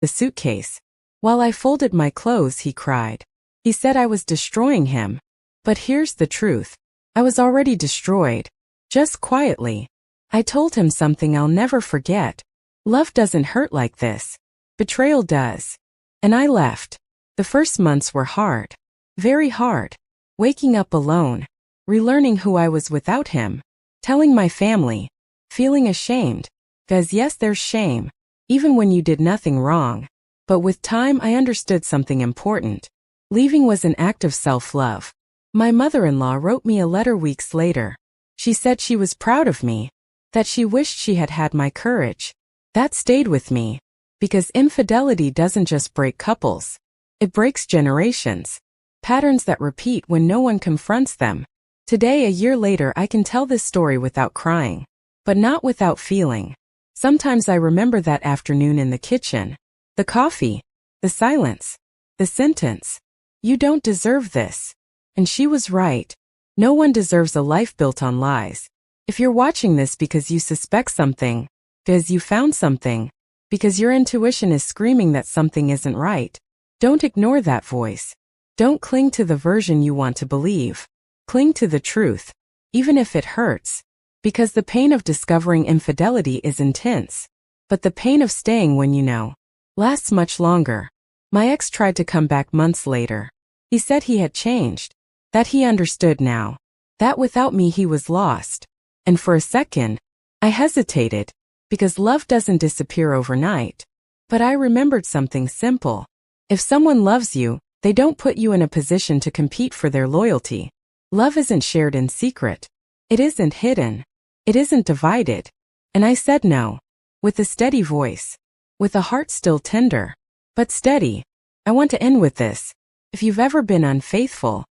the suitcase. While I folded my clothes, he cried. He said I was destroying him. But here's the truth. I was already destroyed. Just quietly. I told him something I'll never forget. Love doesn't hurt like this. Betrayal does. And I left. The first months were hard. Very hard. Waking up alone. Relearning who I was without him. Telling my family. Feeling ashamed. 'Cause yes, there's shame. Even when you did nothing wrong. But with time I understood something important. Leaving was an act of self-love. My mother-in-law wrote me a letter weeks later. She said she was proud of me. That she wished she had had my courage. That stayed with me. Because infidelity doesn't just break couples. It breaks generations. Patterns that repeat when no one confronts them. Today, a year later, I can tell this story without crying. But not without feeling. Sometimes I remember that afternoon in the kitchen. The coffee. The silence. The sentence. You don't deserve this. And she was right. No one deserves a life built on lies. If you're watching this because you suspect something, because you found something, because your intuition is screaming that something isn't right, don't ignore that voice. Don't cling to the version you want to believe. Cling to the truth, even if it hurts. Because the pain of discovering infidelity is intense. But the pain of staying when you know lasts much longer. My ex tried to come back months later. He said he had changed. That he understood now. That without me he was lost. And for a second, I hesitated. Because love doesn't disappear overnight. But I remembered something simple. If someone loves you, they don't put you in a position to compete for their loyalty. Love isn't shared in secret. It isn't hidden. It isn't divided. And I said no. With a steady voice. With a heart still tender. But steady. I want to end with this. If you've ever been unfaithful,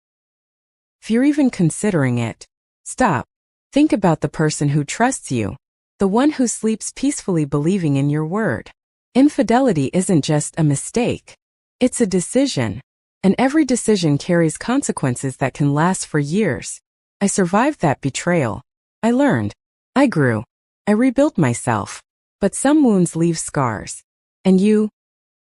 if you're even considering it, stop. Think about the person who trusts you. The one who sleeps peacefully believing in your word. Infidelity isn't just a mistake. It's a decision. And every decision carries consequences that can last for years. I survived that betrayal. I learned. I grew. I rebuilt myself. But some wounds leave scars. And you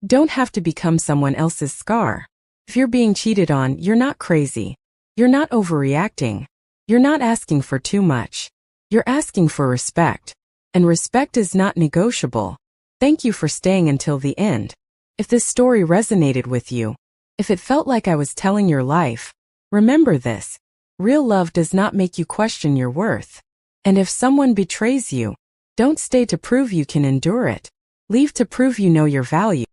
don't have to become someone else's scar. If you're being cheated on, you're not crazy. You're not overreacting. You're not asking for too much. You're asking for respect. And respect is not negotiable. Thank you for staying until the end. If this story resonated with you, if it felt like I was telling your life, remember this. Real love does not make you question your worth. And if someone betrays you, don't stay to prove you can endure it. Leave to prove you know your value.